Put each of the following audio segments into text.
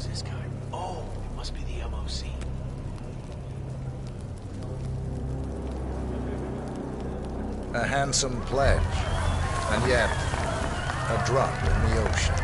this guy? Oh, it must be the MOC. A handsome pledge, and yet a drop in the ocean.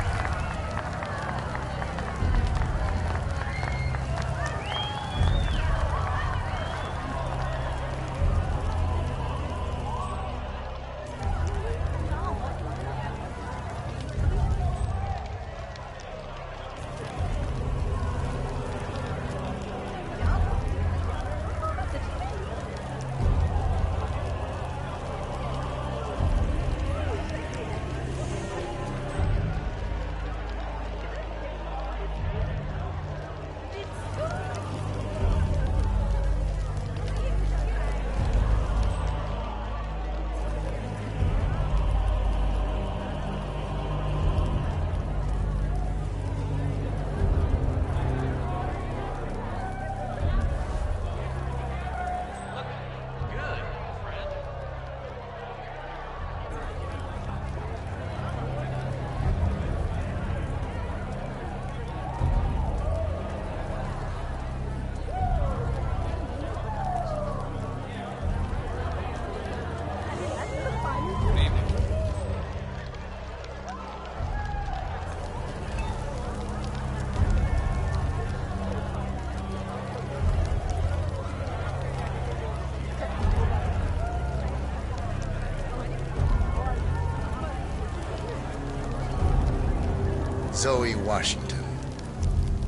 Zoe Washington,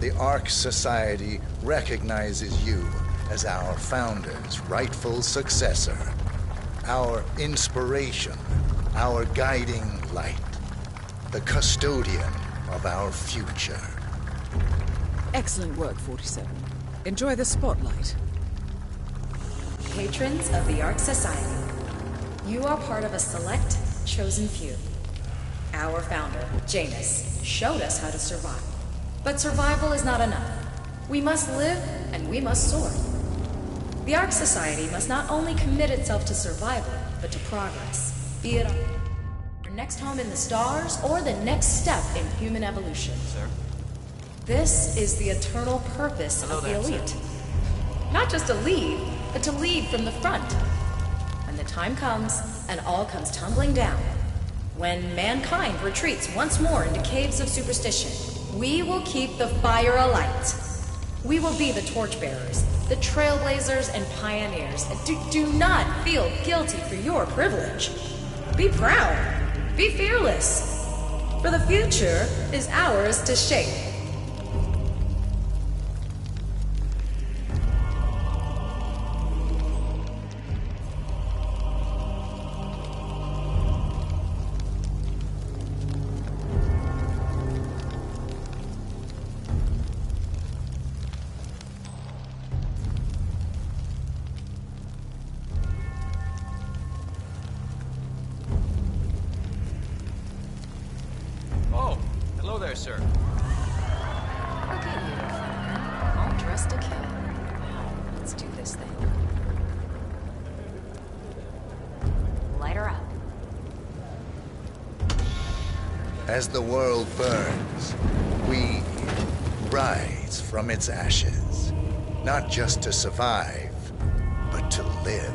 the Ark Society recognizes you as our founder's rightful successor, our inspiration, our guiding light, the custodian of our future. Excellent work, 47. Enjoy the spotlight. Patrons of the Ark Society, you are part of a select, chosen few. Our founder, Janus, showed us how to survive. But survival is not enough. We must live and we must soar. The Ark Society must not only commit itself to survival, but to progress, be it our next home in the stars or the next step in human evolution. Sir? This is the eternal purpose of the elite. Not just to lead, but to lead from the front. When the time comes and all comes tumbling down, when mankind retreats once more into caves of superstition, we will keep the fire alight. We will be the torchbearers, the trailblazers and pioneers. Do not feel guilty for your privilege. Be proud. Be fearless. For the future is ours to shape. Hello there, sir. Look at you, fucker. All dressed to kill. Let's do this thing. Light her up. As the world burns, we rise from its ashes, not just to survive, but to live.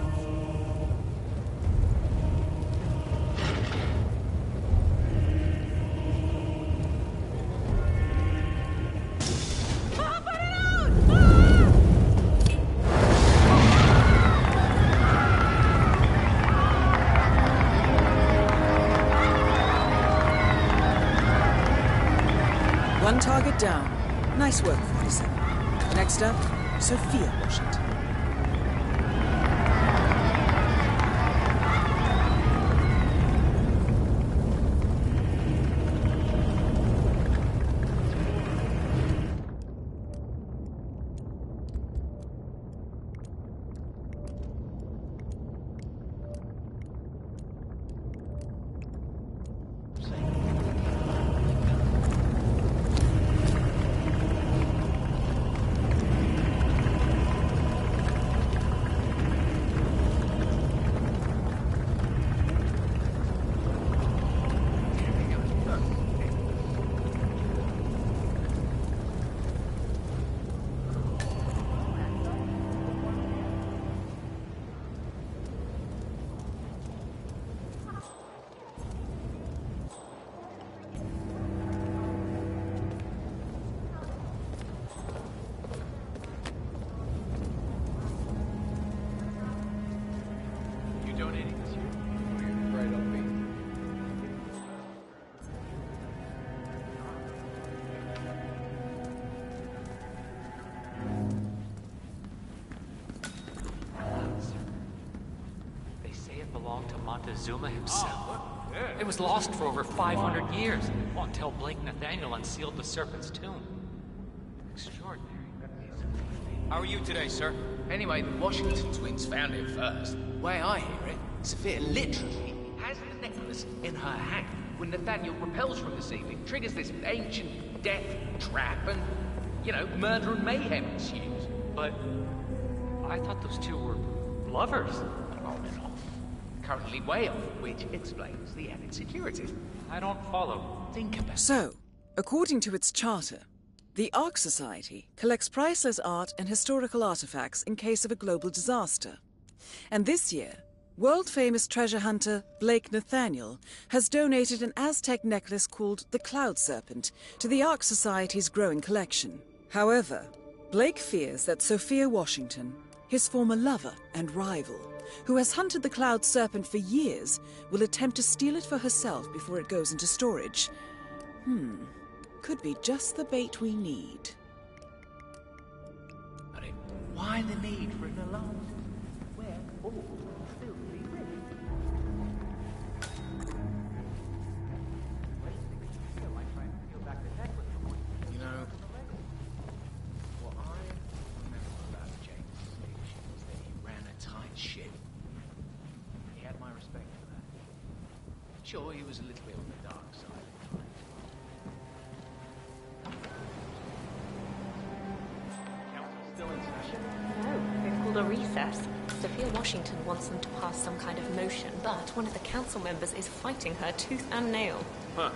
One target down. Nice work, 47. Next up, Sophia Washington. Montezuma himself. It was lost for over 500 years, until Blake Nathaniel unsealed the Serpent's tomb. Extraordinary. How are you today, sir? Anyway, the Washington twins found it first. Way I hear it, Sophia literally has the necklace in her hand when Nathaniel repels from the ceiling, triggers this ancient death trap, and, murder and mayhem ensues. But I thought those two were lovers. On and off. Currently way off, which explains the added security. I don't follow. Think about it. So, according to its charter, the Ark Society collects priceless art and historical artifacts in case of a global disaster. And this year, world-famous treasure hunter Blake Nathaniel has donated an Aztec necklace called the Cloud Serpent to the Ark Society's growing collection. However, Blake fears that Sophia Washington, his former lover and rival, who has hunted the Cloud Serpent for years, will attempt to steal it for herself before it goes into storage. Could be just the bait we need. But why the need for an alarm? Where all still be ready. What I remember about James Sage is that he ran a tight ship. He had my respect for that. Sure, he was a little bit on the dark side. No, they've called a recess. Sophia Washington wants them to pass some kind of motion, but one of the council members is fighting her tooth and nail. Huh.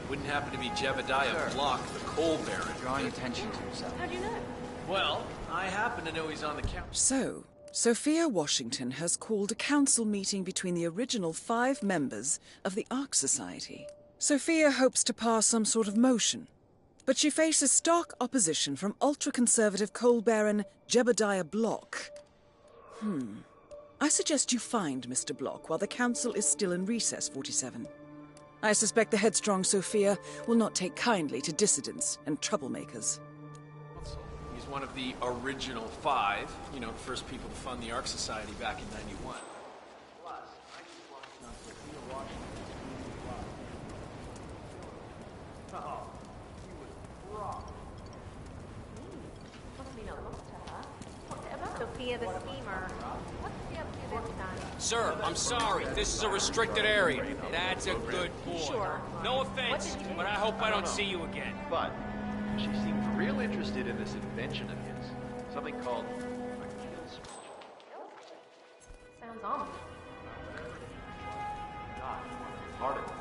Wouldn't happen to be Jebediah Block, the coal baron. Drawing attention to himself. How do you know? Well, I happen to know he's on the council. So, Sophia Washington has called a council meeting between the original 5 members of the Ark Society. Sophia hopes to pass some sort of motion, but she faces stark opposition from ultra-conservative coal baron Jebediah Block. I suggest you find Mr. Block while the council is still in recess, 47. I suspect the headstrong Sophia will not take kindly to dissidents and troublemakers. He's one of the original 5, first people to fund the Ark Society back in 91. Plus, I just watched on Sophia Washington's Oh, he was wrong. Must be no look to her. What's it about? Sophia the schemer. What's she up to this time? Sir, I'm sorry. This is a restricted area. That's a good boy. Sure. No offense, but I hope I don't see you again. But she seemed real interested in this invention of his. Something called a kill switch. Sounds ominous. Not part of it.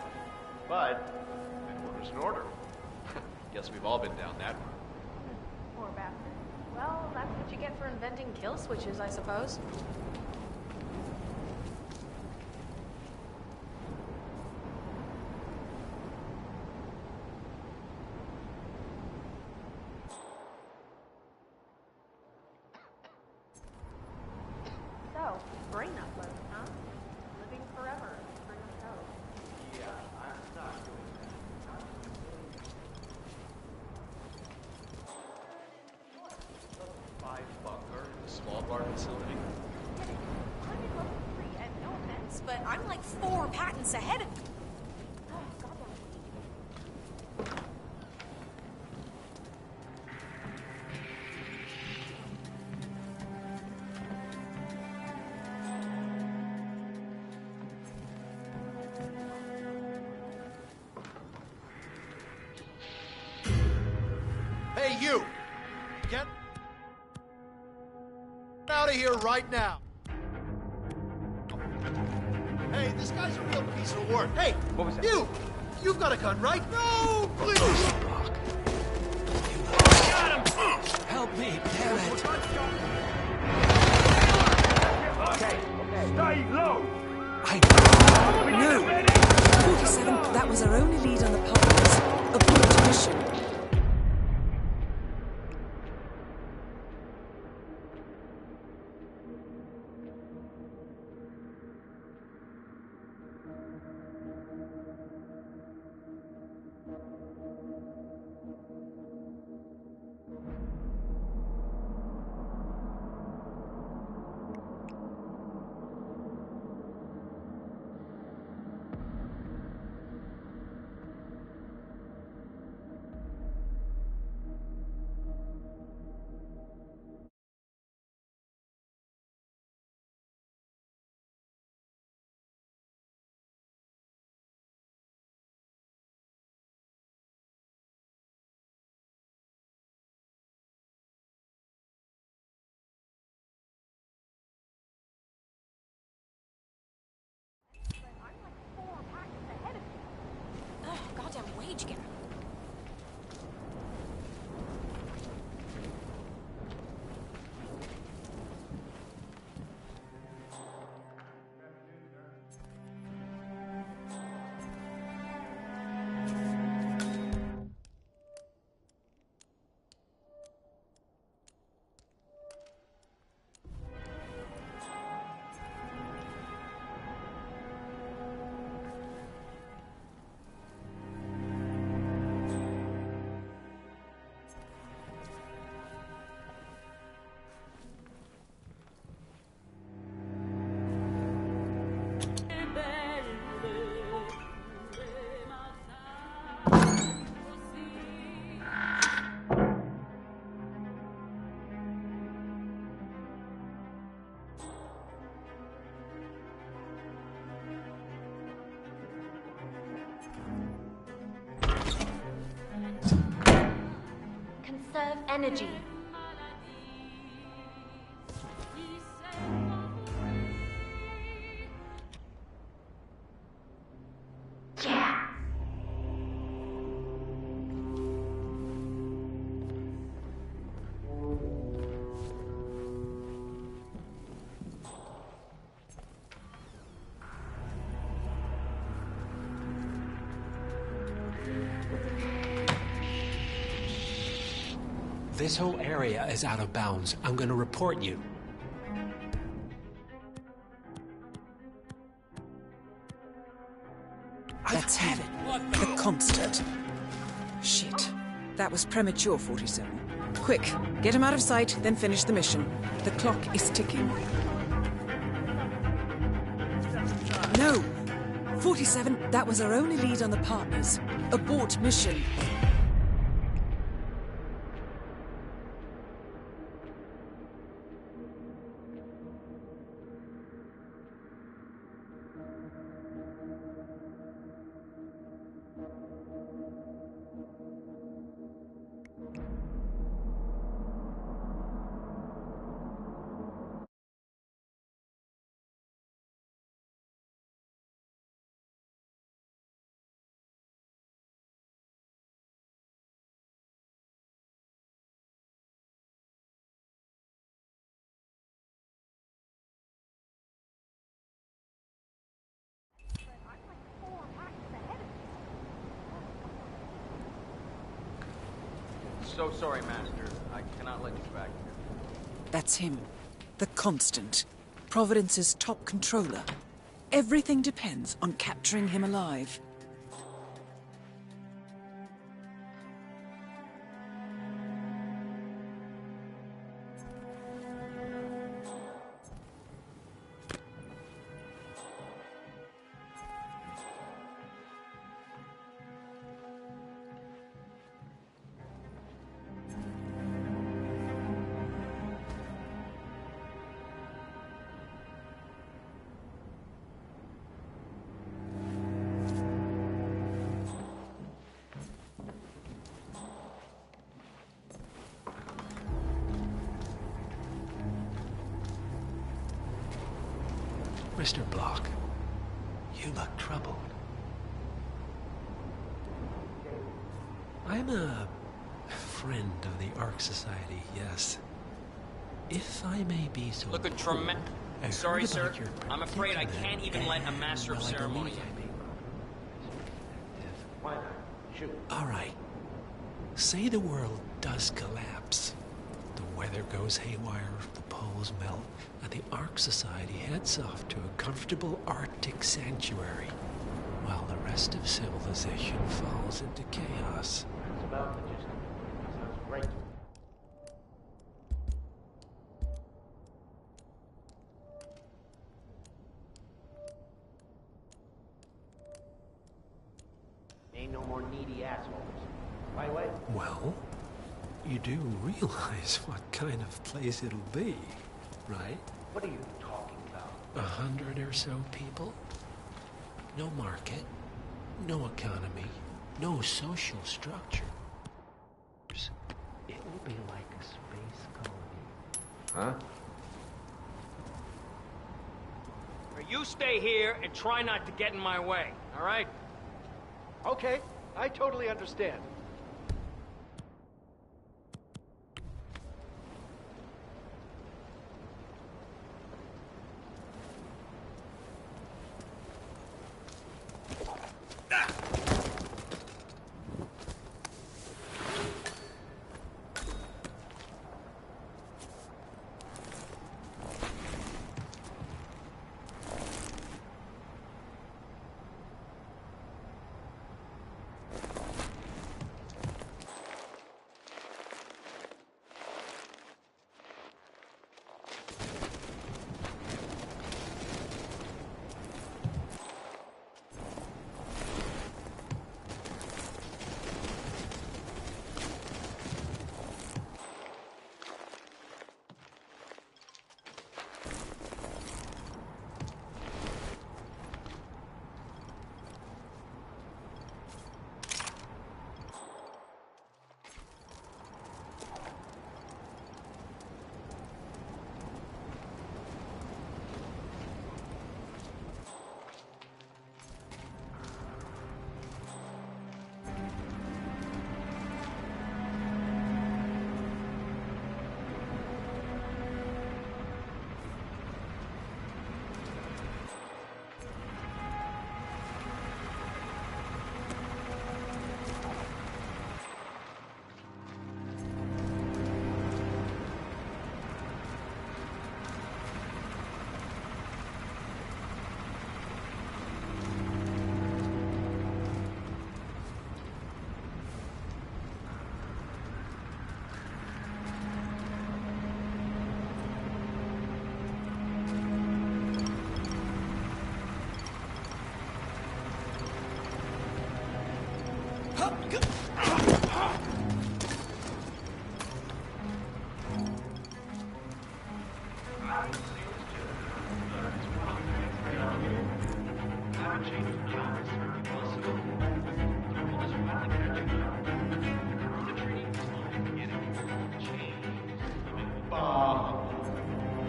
But an order's an order. Guess we've all been down that road. Poor bastard. Well, that's what you get for inventing kill switches, I suppose. So, brain upload, huh? Living forever. Brain code. Yeah, I'm not doing that. Five bunker in the small bar facility. I'm in level 3, and no offense, but I'm like 4 patents ahead of you. Oh, goddamn. Hey, you! Get out of here right now! Hey, this guy's a real piece of work. Hey, What was that? You've got a gun, right? No, please! Help me, damn it. Stay low! No! 47, that was our only lead on the puzzles. Abort mission. together. Conserve energy. Yeah. This whole area is out of bounds. I'm gonna report you. That's him. The constant. Shit. That was premature, 47. Quick, get him out of sight, then finish the mission. The clock is ticking. No! 47, that was our only lead on the partners. Abort mission. So sorry, Master. I cannot let you back here. That's him. The constant. Providence's top controller. Everything depends on capturing him alive. Mr. Block, you look troubled. I'm a friend of the Ark Society, yes. If I may be so Looking tremendous. Sorry, sir. I'm afraid I can't even let a master of ceremony in. Why not? Shoot. All right. Say the world does collapse. The weather goes haywire, the poles melt, and the Ark Society heads off to a comfortable Arctic sanctuary, while the rest of civilization falls into chaos. It's about the gist. Sounds great. Ain't no more needy assholes. Why? Well, you do realize what kind of place it'll be, right? What are you talking about? 100 or so people. No market, no economy, no social structure. It will be like a space colony. Huh? You stay here and try not to get in my way, all right? Okay, I totally understand.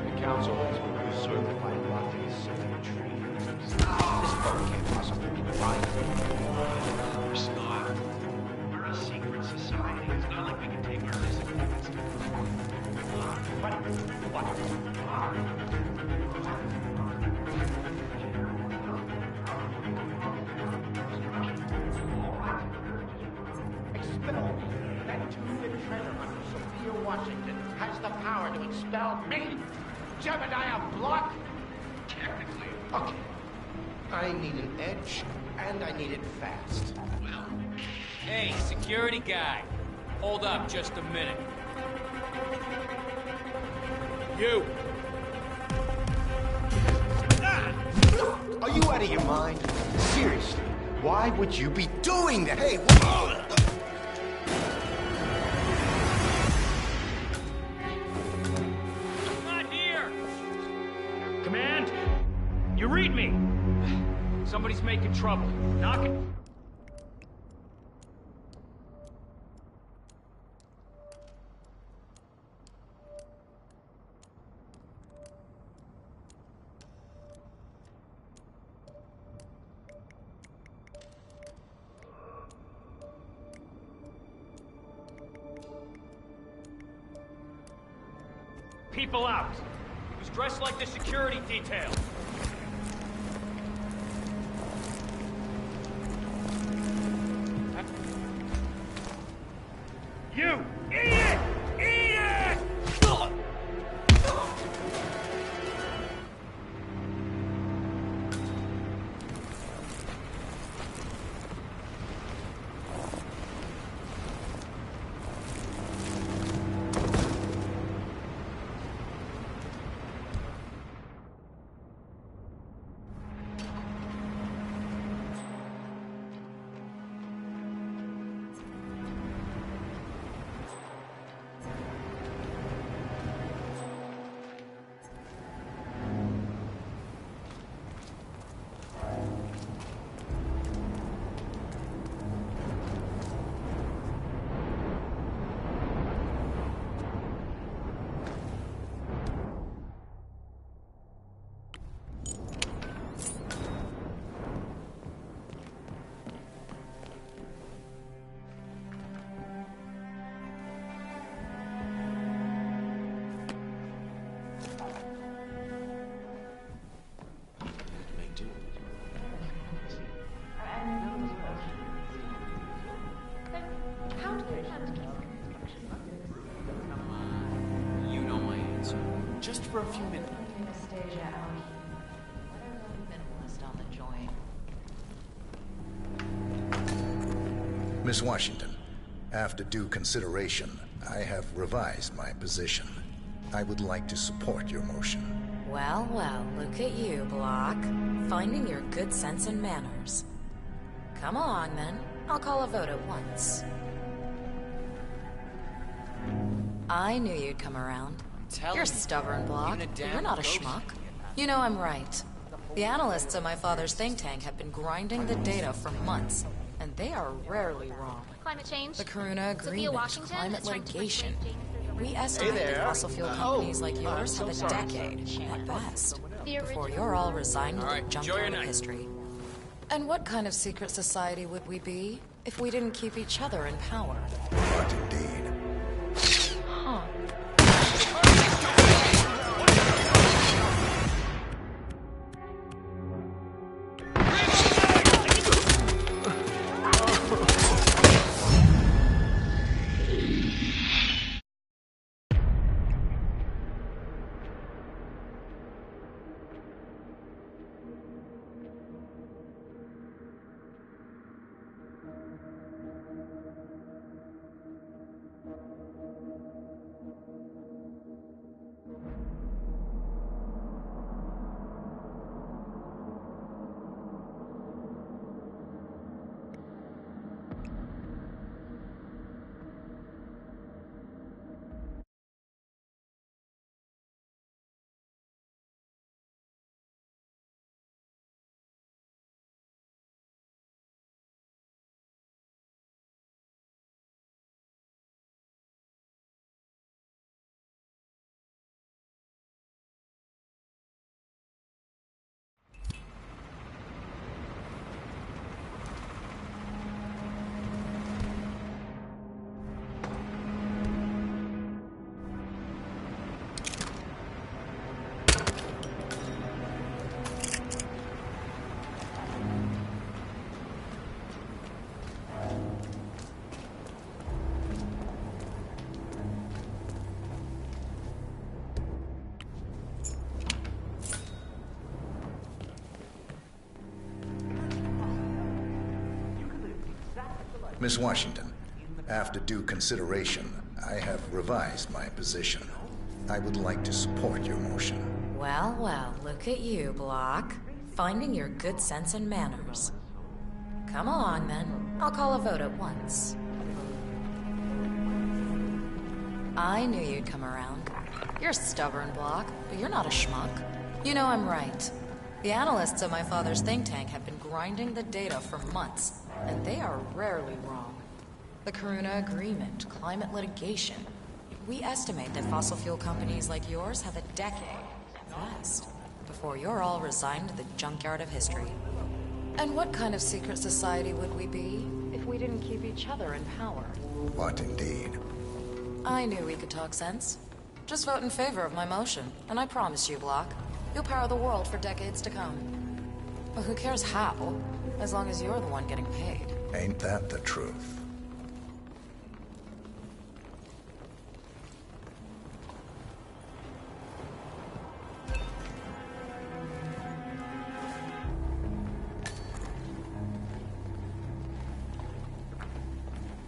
The council has been certified rotting civil trees. This boat can't possibly be right. Of course not. We're a secret society. It's not like we can take our disagreements to court. Expel me. That two-bit treasure hunter, Sophia Washington, has the power to expel me. Jebediah Block? Technically. Okay. I need an edge, and I need it fast. Well. Hey, security guy. Hold up just a minute. You! Are you out of your mind? Seriously, why would you be doing that? Hey, Not here! Command? You read me! Somebody's making trouble. Knocking... People out! He was dressed like the security detail. You! Eat it! Eat it! just for a few minutes. Anastasia out. Minimalist on the joint. Miss Washington, after due consideration, I have revised my position. I would like to support your motion. Well, well, look at you, Block. Finding your good sense and manners. Come along, then. I'll call a vote at once. I knew you'd come around. You're stubborn, Block, but you're not a schmuck. You know I'm right. The analysts at my father's think tank have been grinding the data for months, and they are rarely wrong. Climate change. The Karuna Sophia Agreement, Washington climate is trying to litigation. persuade James We estimate there. that fossil fuel companies like yours have a decade, at best, before you're all resigned to the enjoy your junkyard of night. history. And what kind of secret society would we be if we didn't keep each other in power? But indeed. Huh. Miss Washington, after due consideration, I have revised my position. I would like to support your motion. Well, well, look at you, Block. Finding your good sense and manners. Come along, then. I'll call a vote at once. I knew you'd come around. You're stubborn, Block, but you're not a schmuck. You know I'm right. The analysts at my father's think tank have been grinding the data for months, and they are rarely wrong. The Karuna Agreement, climate litigation. We estimate that fossil fuel companies like yours have a decade, at best, before you're all resigned to the junkyard of history. And what kind of secret society would we be if we didn't keep each other in power? What indeed? I knew we could talk sense. Just vote in favor of my motion, and I promise you, Block, you'll power the world for decades to come. But who cares how, as long as you're the one getting paid. Ain't that the truth?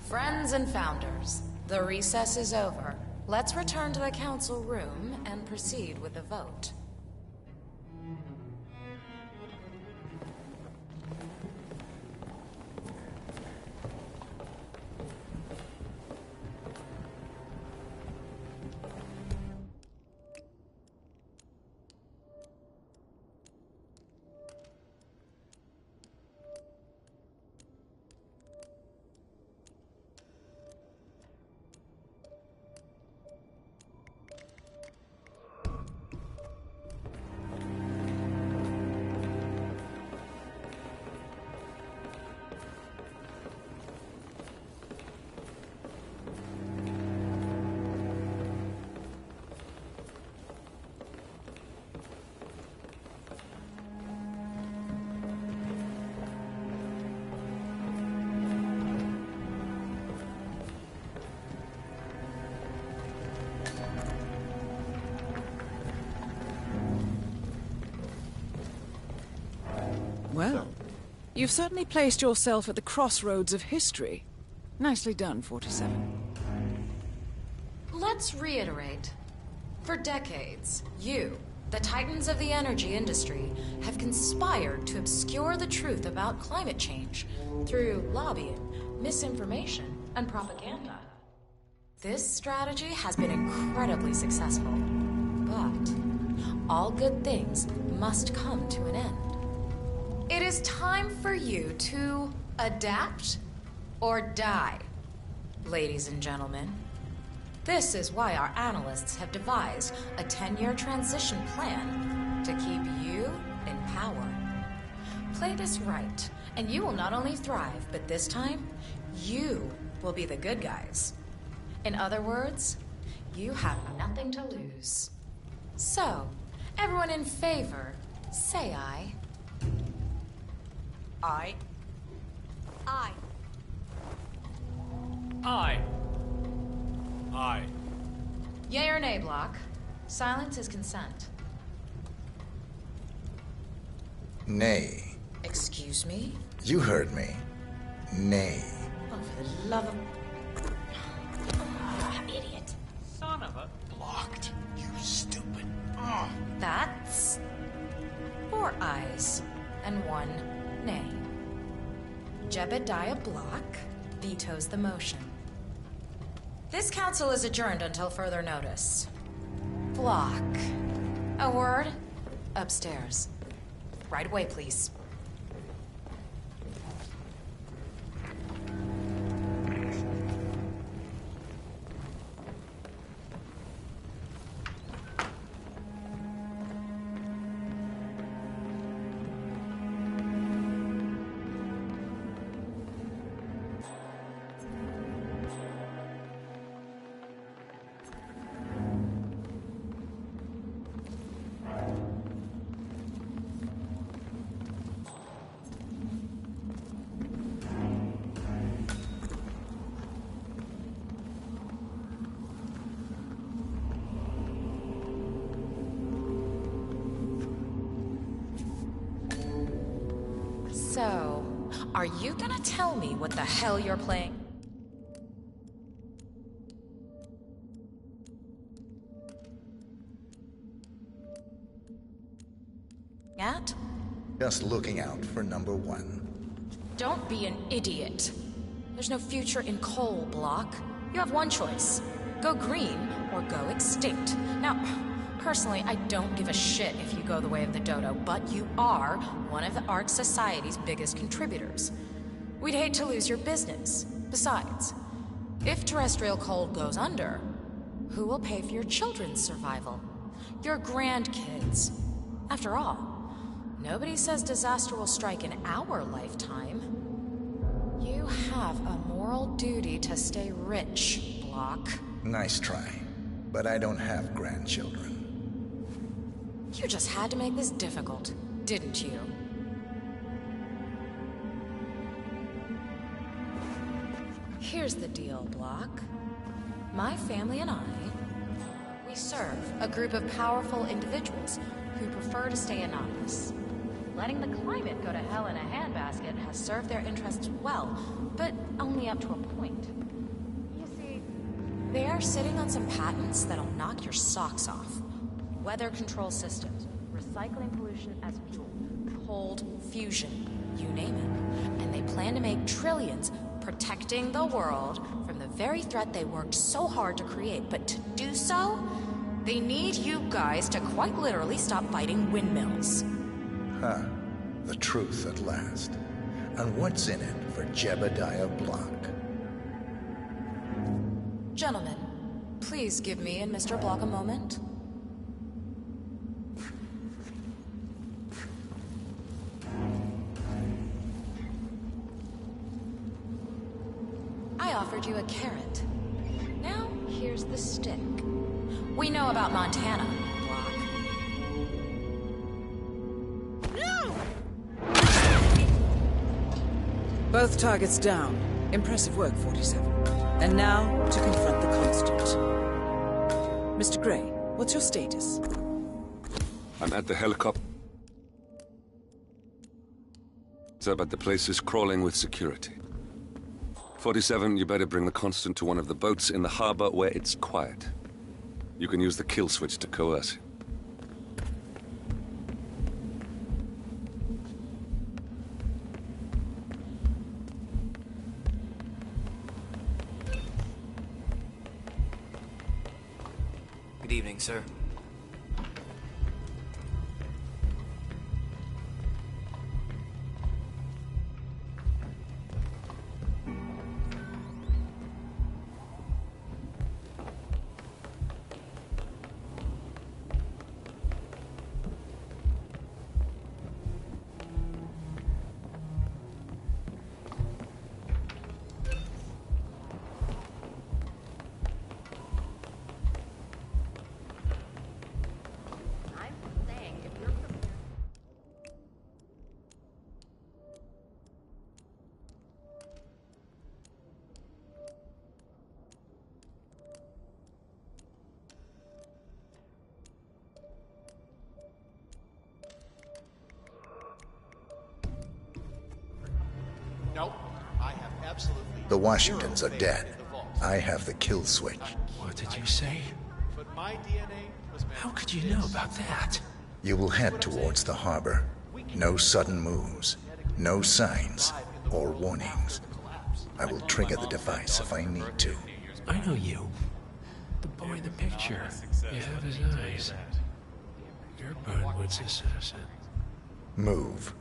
Friends and founders, the recess is over. Let's return to the council room and proceed with the vote. You've certainly placed yourself at the crossroads of history. Nicely done, 47. Let's reiterate. For decades, you, the titans of the energy industry, have conspired to obscure the truth about climate change through lobbying, misinformation, and propaganda. This strategy has been incredibly successful, but all good things must come to an end. It is time for you to adapt or die, ladies and gentlemen. This is why our analysts have devised a 10-year transition plan to keep you in power. Play this right, and you will not only thrive, but this time, you will be the good guys. In other words, you have nothing to lose. So, everyone in favor, say aye. Aye. Aye. Aye. Aye. Yay or nay, Block? Silence is consent. Nay. Excuse me? You heard me. Nay. Oh, for the love of... Idiot. Son of a... Blocked. You stupid. That's 4 ayes and 1 nay. Jebediah Block vetoes the motion. This council is adjourned until further notice. Block. A word? Upstairs. Right away, please. So, are you gonna tell me what the hell you're playing? At? Just looking out for number 1. Don't be an idiot. There's no future in coal, Block. You have one choice. Go green or go extinct. Now, personally, I don't give a shit if you go the way of the dodo, but you are one of the Ark Society's biggest contributors. We'd hate to lose your business. Besides, if terrestrial coal goes under, who will pay for your children's survival? Your grandkids. After all, nobody says disaster will strike in our lifetime. You have a moral duty to stay rich, Block. Nice try. But I don't have grandchildren. You just had to make this difficult, didn't you? Here's the deal, Block. My family and I, we serve a group of powerful individuals who prefer to stay anonymous. Letting the climate go to hell in a handbasket has served their interests well, but only up to a point. You see, they are sitting on some patents that'll knock your socks off. Weather control systems, recycling pollution as fuel, cold fusion, you name it. And they plan to make trillions protecting the world from the very threat they worked so hard to create. But to do so, they need you guys to quite literally stop fighting windmills. Huh. The truth at last. And what's in it for Jebediah Block? Gentlemen, please give me and Mr. Block a moment. I offered you a carrot. Now, here's the stick. We know about Montana, Block. No! Both targets down. Impressive work, 47. And now, to confront the Constant. Mr. Gray, what's your status? I'm at the helicopter. Sir, but the place is crawling with security. 47, you better bring the Constant to one of the boats in the harbor where it's quiet. You can use the kill switch to coerce him. Good evening, sir. Nope. I have absolutely... The Washingtons are dead. I have the kill switch. What did you say? But my DNA was... How could you know about that? You will head towards the harbor. No sudden moves. No signs or warnings. I will trigger the device if I need to. I know you. The boy in the picture. You have his eyes. You're Burnwood's assassin. Move.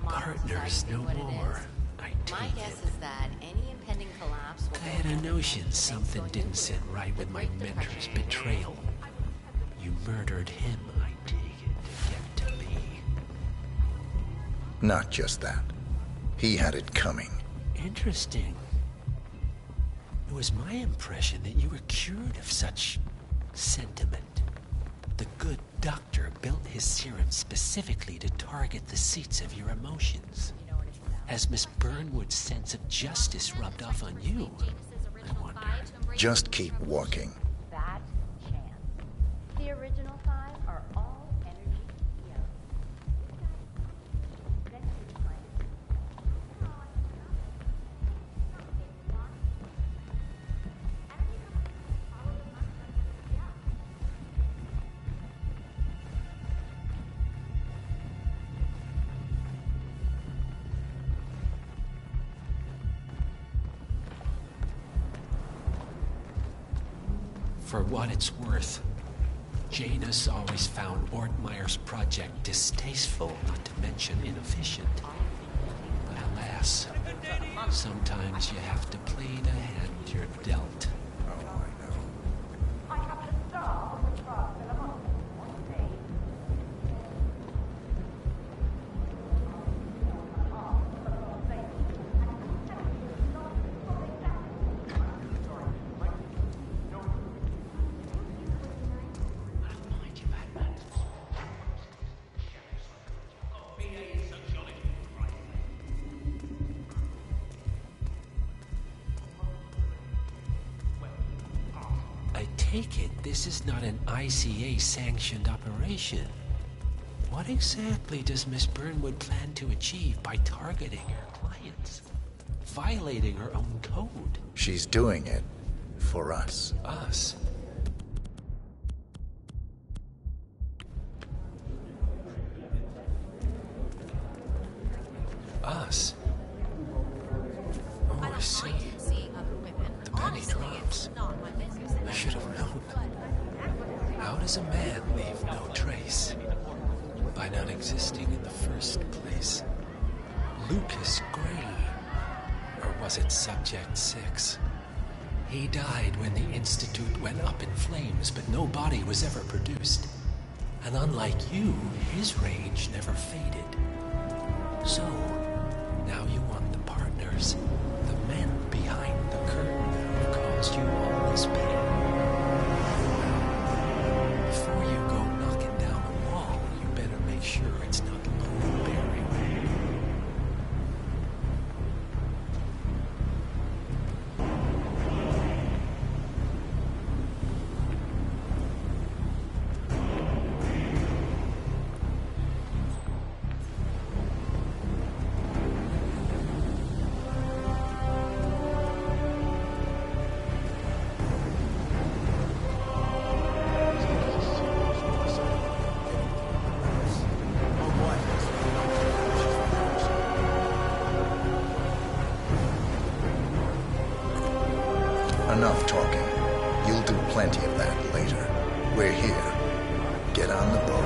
Partners no more. My guess is that any impending collapse will... I had a notion something didn't sit right with my mentor's betrayal. You murdered him, I take it, to get to me. Not just that. He had it coming. Interesting. It was my impression that you were cured of such sentiment. The good doctor built his serum specifically to target the seats of your emotions. Has Miss Burnwood's sense of justice rubbed off on you? I wonder. Just keep walking. That chance. The original 5 are all energy heroes. For what it's worth, Janus always found Ortmeyer's project distasteful, not to mention inefficient. But alas, sometimes you have to play the hand you're dealt. Take it, this is not an ICA-sanctioned operation. What exactly does Miss Burnwood plan to achieve by targeting her clients? Violating her own code? She's doing it for us. Us? Us? Oh, I see. The penny drops. I should have known. How does a man leave no trace? By not existing in the first place. Lucas Gray. Or was it Subject 6? He died when the Institute went up in flames, but no body was ever produced. And unlike you, his rage never faded. So, now you want the partners, the men behind the curtain who caused you all this pain. Before you go knocking down a wall, you better make sure it's not load bearing. we're here. Get on the boat.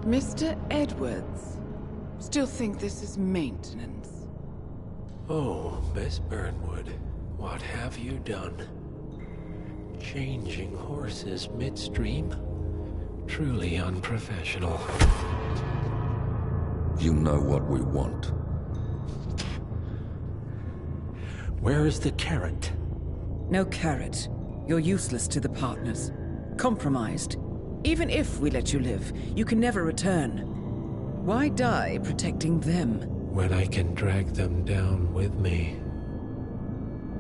Mr. Edwards, still think this is maintenance? Oh, Miss Burnwood, what have you done? Changing horses midstream? Truly unprofessional. You know what we want. Where is the carrot? No carrot. You're useless to the partners. Compromised. Even if we let you live, you can never return. Why die protecting them? When I can drag them down with me.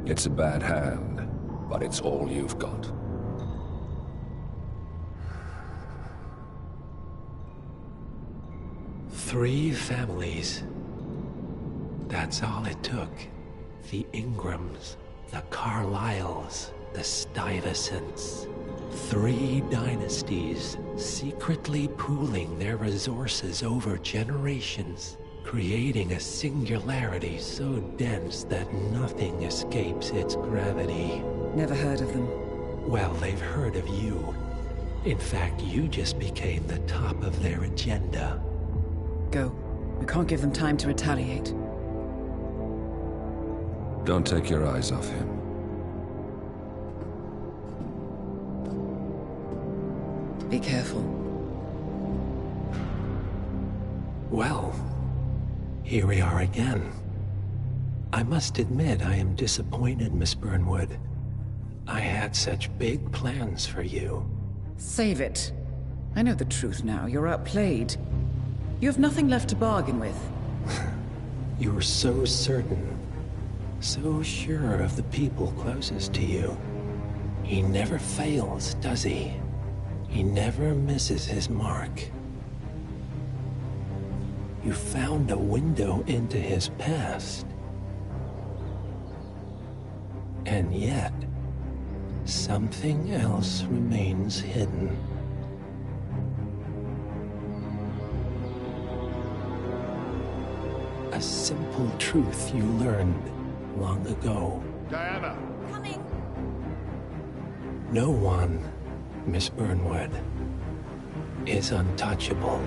It's a bad hand, but it's all you've got. Three families. That's all it took. The Ingrams, the Carlyles, the Stuyvesants. 3 dynasties, secretly pooling their resources over generations, creating a singularity so dense that nothing escapes its gravity. Never heard of them. Well, they've heard of you. In fact, you just became the top of their agenda. Go. We can't give them time to retaliate. Don't take your eyes off him. Be careful. Well, here we are again. I must admit I am disappointed, Miss Burnwood. I had such big plans for you. Save it. I know the truth now. You're outplayed. You have nothing left to bargain with. You were so certain, so sure of the people closest to you. He never fails, does he? He never misses his mark. You found a window into his past. And yet, something else remains hidden. A simple truth you learned long ago. Diana! Coming! No one, Miss Burnwood, is untouchable.